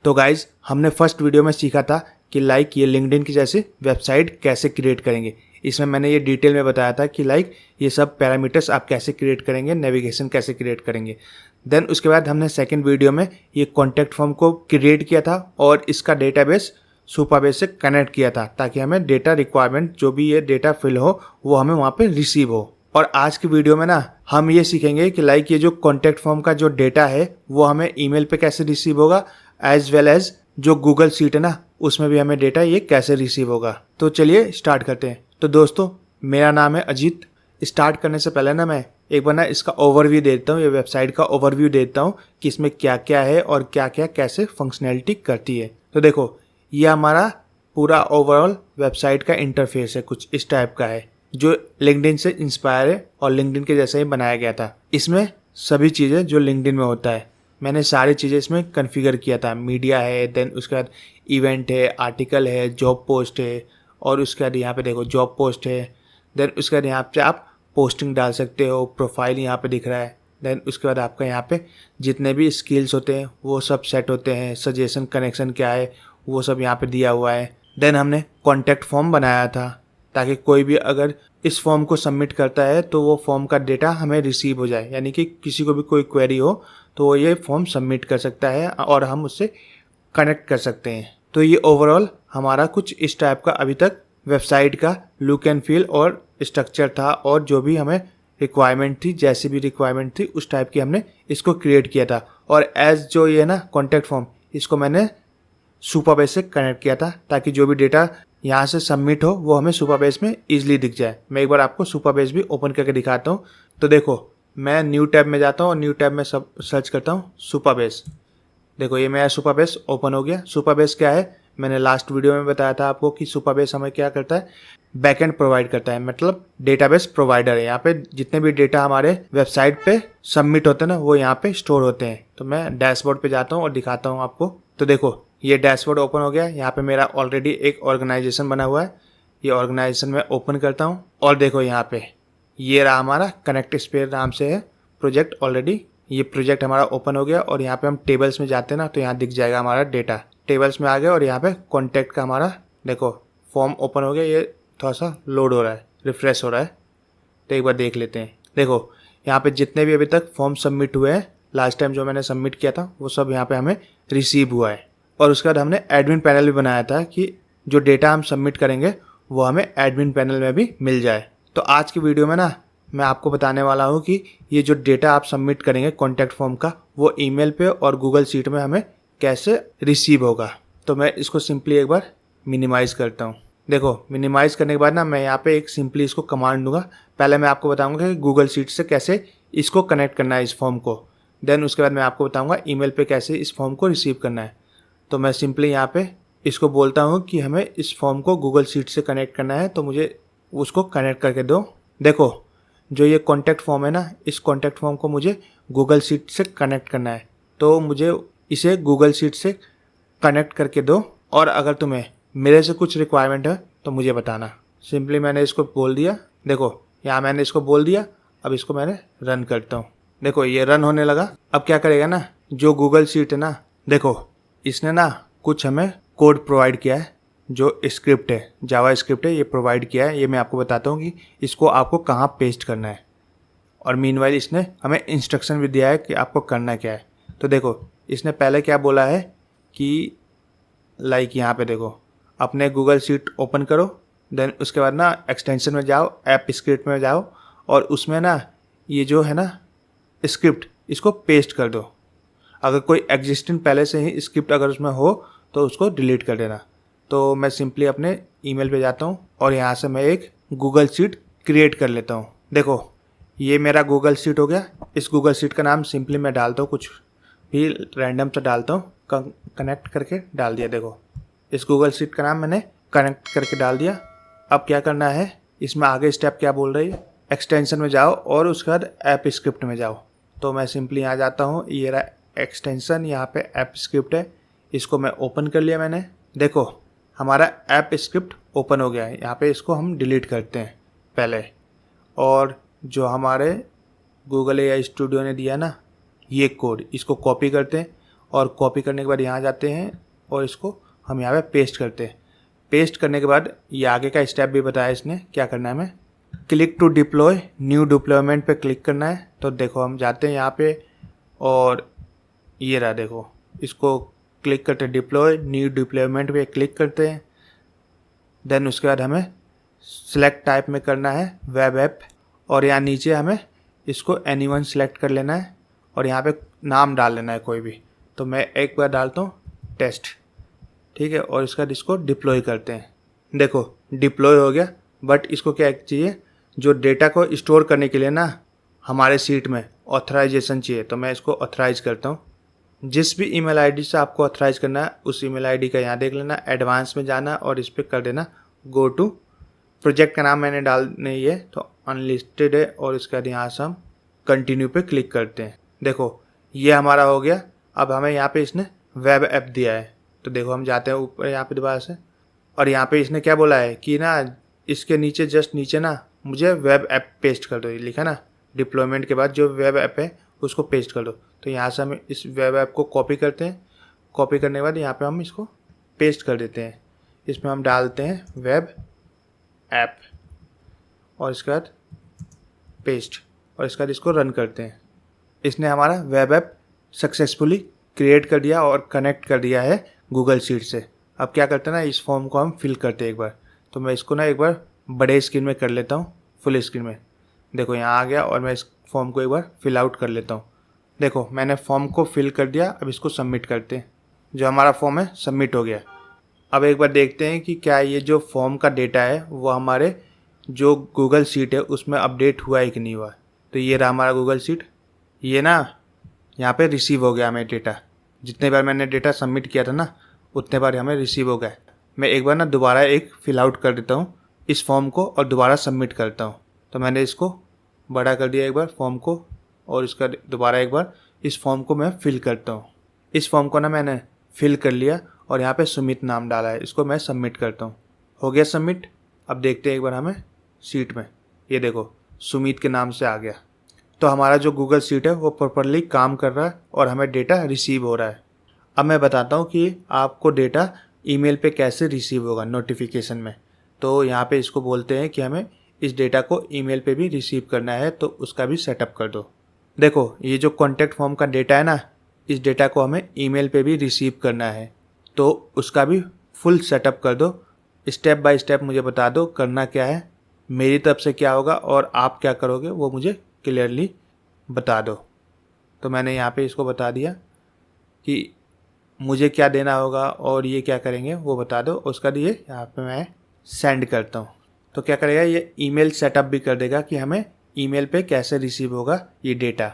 तो गाइज हमने first video में सीखा था कि लाइक ये लिंक्डइन की जैसी वेबसाइट कैसे क्रिएट करेंगे। इसमें मैंने ये डिटेल में बताया था कि लाइक ये सब पैरामीटर्स आप कैसे क्रिएट करेंगे, नेविगेशन कैसे क्रिएट करेंगे। देन उसके बाद हमने सेकंड वीडियो में ये कॉन्टैक्ट फॉर्म को क्रिएट किया था और इसका डेटाबेस सुपरबेस से कनेक्ट किया था ताकि हमें डेटा रिक्वायरमेंट जो भी ये डेटा फिल हो वो हमें वहाँ पे रिसीव हो। और आज की वीडियो में ना हम ये सीखेंगे कि लाइक ये जो कॉन्टैक्ट फॉर्म का जो डेटा है वो हमें ईमेल पे कैसे रिसीव होगा, एज वेल एज जो गूगल शीट है ना उसमें भी हमें डेटा ये कैसे रिसीव होगा। तो चलिए स्टार्ट करते हैं। तो दोस्तों मेरा नाम है अजीत। स्टार्ट करने से पहले ना मैं एक बार ना इसका ओवरव्यू देता हूँ, ये वेबसाइट का ओवरव्यू देता हूँ कि इसमें क्या क्या है और क्या क्या कैसे फंक्शनैलिटी करती है। तो देखो ये हमारा पूरा ओवरऑल वेबसाइट का इंटरफेस है, कुछ इस टाइप का है जो लिंक्डइन से इंस्पायर है और लिंक्डइन के जैसा ही बनाया गया था। इसमें सभी चीज़ें जो लिंक्डइन में होता है मैंने सारी चीज़ें इसमें कॉन्फ़िगर किया था। मीडिया है, देन उसके बाद इवेंट है, आर्टिकल है, जॉब पोस्ट है और उसके बाद यहाँ पे देखो जॉब पोस्ट है। देन उसके बाद यहाँ पे आप पोस्टिंग डाल सकते हो, प्रोफाइल यहाँ पे दिख रहा है। देन उसके बाद आपका यहाँ पे जितने भी स्किल्स होते हैं वो सब सेट होते हैं। सजेशन कनेक्शन क्या है वो सब यहाँ पे दिया हुआ है। देन हमने कॉन्टैक्ट फॉर्म बनाया था ताकि कोई भी अगर इस फॉर्म को सबमिट करता है तो वो फॉर्म का डेटा हमें रिसीव हो जाए, यानी कि किसी को भी कोई क्वेरी हो तो वो ये फॉर्म सबमिट कर सकता है और हम उससे कनेक्ट कर सकते हैं। तो ये ओवरऑल हमारा कुछ इस टाइप का अभी तक वेबसाइट का लुक एंड फील और स्ट्रक्चर था और जो भी हमें रिक्वायरमेंट थी, जैसी भी रिक्वायरमेंट थी उस टाइप की हमने इसको क्रिएट किया था। और एज जो ये ना कॉन्टैक्ट फॉर्म इसको मैंने सुपरबेस से कनेक्ट किया था ताकि जो भी डेटा यहाँ से सबमिट हो वो हमें सुपरबेस में ईजिली दिख जाए। मैं एक बार आपको सुपरबेस भी ओपन करके दिखाता हूँ। तो देखो मैं न्यू टैब में जाता हूँ और न्यू टैब में सब सर्च करता हूँ सुपरबेस। देखो ये मेरा सुपरबेस ओपन हो गया। सुपरबेस क्या है, मैंने लास्ट वीडियो में बताया था आपको कि सुपरबेस हमें क्या करता है, बैकएंड प्रोवाइड करता है, मतलब डेटाबेस प्रोवाइडर है। यहाँ पे जितने भी डेटा हमारे वेबसाइट पे सबमिट होते हैं ना वो यहाँ पे स्टोर होते हैं। तो मैं डैशबोर्ड पे जाता हूँ और दिखाता हूँ आपको। तो देखो ये डैशबोर्ड ओपन हो गया। यहाँ पे मेरा ऑलरेडी एक ऑर्गेनाइजेशन बना हुआ है। ये ऑर्गेनाइजेशन मैं ओपन करता हूँ और देखो यहाँ पे ये रहा हमारा कनेक्ट स्पेयर नाम से है प्रोजेक्ट। ऑलरेडी ये प्रोजेक्ट हमारा ओपन हो गया और यहाँ पे हम टेबल्स में जाते हैं ना तो यहाँ दिख जाएगा हमारा डेटा। टेबल्स में आ गए और यहाँ पे कॉन्टैक्ट का हमारा देखो फॉर्म ओपन हो गया। ये थोड़ा सा लोड हो रहा है, रिफ्रेश हो रहा है, तो एक बार देख लेते हैं। देखो यहाँ पे जितने भी अभी तक फॉर्म सबमिट हुए हैं, लास्ट टाइम जो मैंने सबमिट किया था वो सब यहाँ पे हमें रिसीव हुआ है। और उसके बाद हमने एडमिन पैनल भी बनाया था कि जो डेटा हम सबमिट करेंगे वो हमें एडमिन पैनल में भी मिल जाए। तो आज की वीडियो में ना मैं आपको बताने वाला हूँ कि ये जो डेटा आप सबमिट करेंगे कॉन्टैक्ट फॉर्म का वो ईमेल पे और गूगल शीट में हमें कैसे रिसीव होगा। तो मैं इसको सिंपली एक बार मिनिमाइज़ करता हूँ। देखो मिनिमाइज़ करने के बाद ना मैं यहाँ पे एक सिंपली इसको कमांड दूंगा। पहले मैं आपको बताऊंगा कि गूगल शीट से कैसे इसको कनेक्ट करना है इस फॉर्म को। देन उसके बाद मैं आपको बताऊंगा ईमेल पे कैसे इस फॉर्म को रिसीव करना है। तो मैं सिंपली यहाँ पे इसको बोलता हूँ कि हमें इस फॉर्म को गूगल शीट से कनेक्ट करना है, तो मुझे उसको कनेक्ट करके दो। देखो जो ये कॉन्टैक्ट फॉर्म है ना इस कॉन्टैक्ट फॉर्म को मुझे गूगल शीट से कनेक्ट करना है, तो मुझे इसे गूगल शीट से कनेक्ट करके दो। और अगर तुम्हें मेरे से कुछ रिक्वायरमेंट है तो मुझे बताना। सिंपली मैंने इसको बोल दिया। देखो यहाँ मैंने इसको बोल दिया। अब इसको मैंने रन करता हूँ। देखो ये रन होने लगा। अब क्या करेगा ना जो गूगल शीट है ना, देखो इसने ना कुछ हमें कोड प्रोवाइड किया है, जो स्क्रिप्ट है, जावा स्क्रिप्ट है, ये प्रोवाइड किया है। ये मैं आपको बताता हूँ कि इसको आपको कहाँ पेस्ट करना है। और मीनवाइल इसने हमें इंस्ट्रक्शन भी दिया है कि आपको करना क्या है। तो देखो इसने पहले क्या बोला है कि लाइक यहाँ पे देखो अपने गूगल शीट ओपन करो। देन उसके बाद ना एक्सटेंशन में जाओ, ऐप स्क्रिप्ट में जाओ और उसमें ना ये जो है ना स्क्रिप्ट इसको पेस्ट कर दो। अगर कोई एग्जिस्टिंग पहले से ही स्क्रिप्ट अगर उसमें हो तो उसको डिलीट कर देना। तो मैं सिंपली अपने ईमेल पे जाता हूँ और यहाँ से मैं एक गूगल शीट क्रिएट कर लेता हूँ। देखो ये मेरा गूगल शीट हो गया। इस गूगल शीट का नाम सिंपली मैं डालता हूँ, कुछ भी रैंडम सा डालता हूँ, कनेक्ट करके डाल दिया। देखो इस गूगल शीट का नाम मैंने कनेक्ट करके डाल दिया। अब क्या करना है, इसमें आगे स्टेप क्या बोल रही है, एक्सटेंशन में जाओ और उसके बाद ऐप स्क्रिप्ट में जाओ। तो मैं सिंपली यहाँ जाता हूँ। ये रहा एक्सटेंशन, यहाँ पे ऐप स्क्रिप्ट है, इसको मैं ओपन कर लिया मैंने। देखो हमारा ऐप स्क्रिप्ट ओपन हो गया है। यहाँ पे इसको हम डिलीट करते हैं पहले। और जो हमारे गूगल AI स्टूडियो ने दिया ना ये कोड, इसको कॉपी करते हैं और कॉपी करने के बाद यहाँ जाते हैं और इसको हम यहाँ पे पेस्ट करते हैं। पेस्ट करने के बाद ये आगे का स्टेप भी बताया इसने क्या करना है हमें। Click to deploy, new deployment पे क्लिक करना है। तो देखो हम जाते हैं यहाँ पे और ये रहा, देखो इसको क्लिक करते हैं, डिप्लॉय न्यू डिप्लॉयमेंट पे क्लिक करते हैं। देन उसके बाद हमें सिलेक्ट टाइप में करना है वेब ऐप, और यहाँ नीचे हमें इसको एनीवन सेलेक्ट कर लेना है और यहाँ पे नाम डाल लेना है कोई भी। तो मैं एक बार डालता हूँ टेस्ट, ठीक है, और इसका इसको डिप्लॉय करते हैं। देखो डिप्लॉय हो गया, बट इसको क्या चाहिए, जो डेटा को स्टोर करने के लिए ना हमारे सीट में ऑथराइजेशन चाहिए। तो मैं इसको ऑथराइज करता हूँ। जिस भी ईमेल आईडी से आपको ऑथराइज करना है उस ईमेल आईडी का यहाँ देख लेना, एडवांस में जाना और इस पर कर देना गो टू। प्रोजेक्ट का नाम मैंने डाल नहीं है तो अनलिस्टेड है, और इसके बाद यहाँ से हम कंटिन्यू पे क्लिक करते हैं। देखो ये हमारा हो गया। अब हमें यहाँ पे इसने वेब ऐप दिया है, तो देखो हम जाते हैं ऊपर यहाँ पे दोबारा से, और यहाँ पे इसने क्या बोला है कि ना इसके नीचे जस्ट नीचे ना मुझे वेब ऐप पेस्ट कर दो। ये लिखा ना डिप्लॉयमेंट के बाद जो वेब ऐप है उसको पेस्ट कर दो। तो यहाँ से हम इस वेब ऐप को कॉपी करते हैं। कॉपी करने के बाद यहाँ पे हम इसको पेस्ट कर देते हैं। इसमें हम डालते हैं वेब ऐप और इसके बाद पेस्ट, और इसके बाद इसको रन करते हैं। इसने हमारा वेब ऐप सक्सेसफुली क्रिएट कर दिया और कनेक्ट कर दिया है गूगल शीट से। अब क्या करते हैं ना, इस फॉर्म को हम फिल करते हैं एक बार। तो मैं इसको ना एक बार बड़े स्क्रीन में कर लेता हूँ, फुल स्क्रीन में। देखो यहाँ आ गया और मैं इस फॉर्म को एक बार फिल आउट कर लेता हूँ। देखो मैंने फॉर्म को फिल कर दिया। अब इसको सबमिट करते हैं। जो हमारा फॉर्म है सबमिट हो गया। अब एक बार देखते हैं कि क्या ये जो फॉर्म का डेटा है वो हमारे जो गूगल शीट है उसमें अपडेट हुआ है कि नहीं हुआ। तो ये रहा हमारा गूगल शीट। ये ना यहाँ पे रिसीव हो गया हमें डेटा। जितने बार मैंने डेटा सबमिट किया था ना उतने बार हमें रिसीव हो गया। मैं एक बार ना दोबारा एक फिल आउट कर देता हूँ इस फॉर्म को और दोबारा सबमिट करता हूँ। तो मैंने इसको बड़ा कर दिया एक बार फॉर्म को, और इसका दोबारा एक बार इस फॉर्म को मैं फिल करता हूँ। इस फॉर्म को ना मैंने फिल कर लिया और यहाँ पे सुमित नाम डाला है। इसको मैं सबमिट करता हूँ। हो गया सबमिट। अब देखते हैं एक बार हमें शीट में, ये देखो सुमित के नाम से आ गया। तो हमारा जो गूगल शीट है वो प्रॉपरली काम कर रहा है और हमें डेटा रिसीव हो रहा है। अब मैं बताता हूँ कि आपको डेटा ईमेल पे कैसे रिसीव होगा नोटिफिकेशन में। तो यहाँ पे इसको बोलते हैं कि हमें इस डेटा को ईमेल पे भी रिसीव करना है, तो उसका भी सेटअप कर दो। देखो ये जो कॉन्टैक्ट फॉर्म का डेटा है ना, इस डेटा को हमें ईमेल पे भी रिसीव करना है, तो उसका भी फुल सेटअप कर दो। स्टेप बाय स्टेप मुझे बता दो करना क्या है, मेरी तरफ से क्या होगा और आप क्या करोगे वो मुझे क्लियरली बता दो। तो मैंने यहाँ पे इसको बता दिया कि मुझे क्या देना होगा और ये क्या करेंगे वो बता दो। उसका ये यहाँ पे मैं सेंड करता हूँ। तो क्या करेगा, ये ईमेल सेटअप भी कर देगा कि हमें ईमेल पे कैसे रिसीव होगा ये डेटा।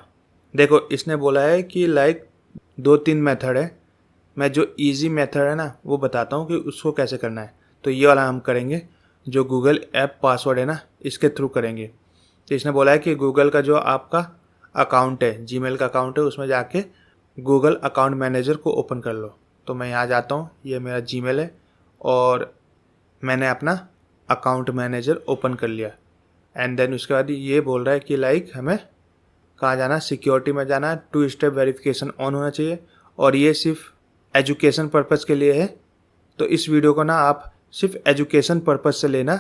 देखो इसने बोला है कि लाइक 2-3 मेथड है। मैं जो इजी मेथड है ना वो बताता हूँ कि उसको कैसे करना है। तो ये वाला हम करेंगे, जो गूगल ऐप पासवर्ड है ना इसके थ्रू करेंगे। तो इसने बोला है कि गूगल का जो आपका अकाउंट है, जीमेल का अकाउंट है, उसमें जाके गूगल अकाउंट मैनेजर को ओपन कर लो। तो मैं यहाँ जाता हूँ, ये मेरा जीमेल है और मैंने अपना अकाउंट मैनेजर ओपन कर लिया। एंड देन उसके बाद ये बोल रहा है कि लाइक हमें कहाँ जाना है, सिक्योरिटी में जाना है, 2 स्टेप वेरिफिकेशन ऑन होना चाहिए, और ये सिर्फ एजुकेशन पर्पज़ के लिए है। तो इस वीडियो को ना आप सिर्फ एजुकेशन पर्पज़ से लेना।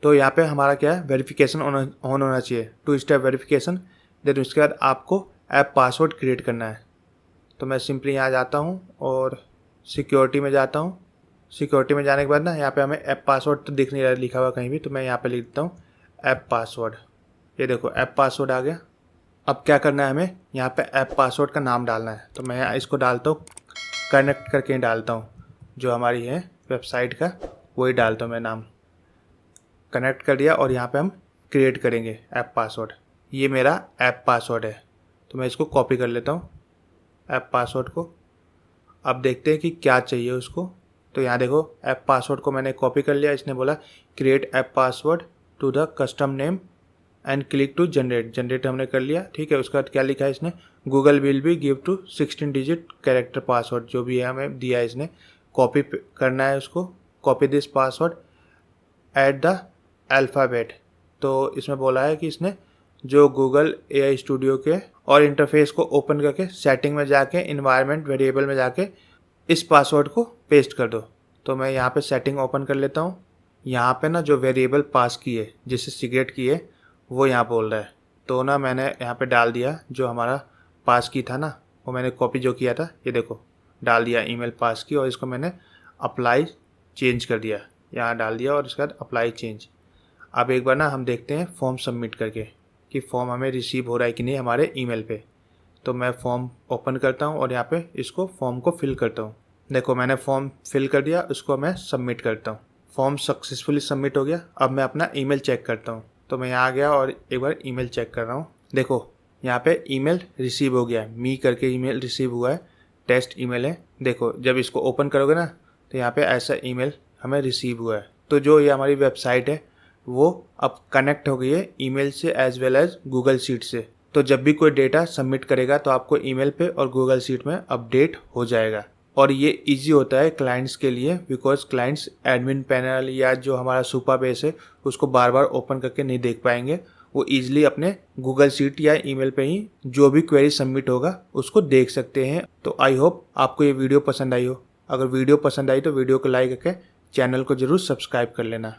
तो यहाँ पे हमारा क्या है, वेरिफिकेशन ऑन होना चाहिए, 2 स्टेप वेरिफिकेशन। देन उसके बाद आपको ऐप पासवर्ड क्रिएट करना है। तो मैं सिंपली यहाँ जाता हूँ और सिक्योरिटी में जाता हूँ। सिक्योरिटी में जाने के बाद ना यहाँ पे हमें ऐप पासवर्ड तो दिख नहीं रहा लिखा हुआ कहीं भी, तो मैं यहाँ पे लिख देता हूँ ऐप पासवर्ड। ये देखो ऐप पासवर्ड आ गया। अब क्या करना है, हमें यहाँ पे ऐप पासवर्ड का नाम डालना है। तो मैं यहाँ इसको डालता हूँ, कनेक्ट करके डालता हूँ, जो हमारी है वेबसाइट का वही डालता हूँ मैं नाम। कनेक्ट कर दिया और यहाँ पे हम क्रिएट करेंगे ऐप पासवर्ड। ये मेरा ऐप पासवर्ड है। तो मैं इसको कॉपी कर लेता हूँ ऐप पासवर्ड को। अब देखते हैं कि क्या चाहिए उसको। तो यहाँ देखो ऐप पासवर्ड को मैंने कॉपी कर लिया। इसने बोला create app password to the custom name and click to generate हमने कर लिया। ठीक है, उसके बाद क्या लिखा है इसने, Google will be give to 16 digit character password, जो भी है हमें दिया है इसने। कॉपी करना है उसको, copy this password at the alphabet. तो इसमें बोला है कि इसने जो गूगल AI स्टूडियो के और इंटरफेस को ओपन करके सेटिंग में जाके इन्वायरमेंट वेरिएबल में जाके इस पासवर्ड को पेस्ट कर दो। तो मैं यहाँ पे सेटिंग ओपन कर लेता हूँ। यहाँ पे ना जो वेरिएबल पास की है, जिससे सिगरेट की है, वो यहाँ बोल रहा है। तो ना मैंने यहाँ पे डाल दिया जो हमारा पास की था ना, वो मैंने कॉपी जो किया था, ये देखो डाल दिया ईमेल पास की, और इसको मैंने अप्लाई चेंज कर दिया, यहाँ डाल दिया और उसके बाद अप्लाई चेंज। अब एक बार ना हम देखते हैं फॉर्म सबमिट करके कि फॉर्म हमें रिसीव हो रहा है कि नहीं हमारे ईमेल पे। तो मैं फॉर्म ओपन करता हूँ और यहाँ पे इसको फॉर्म को फिल करता हूँ। देखो मैंने फॉर्म फिल कर दिया, उसको मैं सबमिट करता हूँ। फॉर्म सक्सेसफुली सबमिट हो गया। अब मैं अपना ईमेल चेक करता हूँ। तो मैं यहाँ आ गया और एक बार ईमेल चेक कर रहा हूँ। देखो यहाँ पे ईमेल रिसीव हो गया है, मी करके ईमेल रिसीव हुआ है, टेस्ट ईमेल है। देखो जब इसको ओपन करोगे ना तो यहाँ पे ऐसा ईमेल हमें रिसीव हुआ है। तो जो ये हमारी वेबसाइट है वो अब कनेक्ट हो गई है ईमेल से as well as Google sheet से। तो जब भी कोई डेटा सबमिट करेगा तो आपको ईमेल पे और गूगल शीट में अपडेट हो जाएगा। और ये इजी होता है क्लाइंट्स के लिए, बिकॉज क्लाइंट्स एडमिन पैनल या जो हमारा सुपर बेस है उसको बार बार ओपन करके नहीं देख पाएंगे। वो ईजिली अपने गूगल शीट या ईमेल पे ही जो भी क्वेरी सबमिट होगा उसको देख सकते हैं। तो आई होप आपको ये वीडियो पसंद आई हो। अगर वीडियो पसंद आई तो वीडियो को लाइक करके चैनल को ज़रूर सब्सक्राइब कर लेना।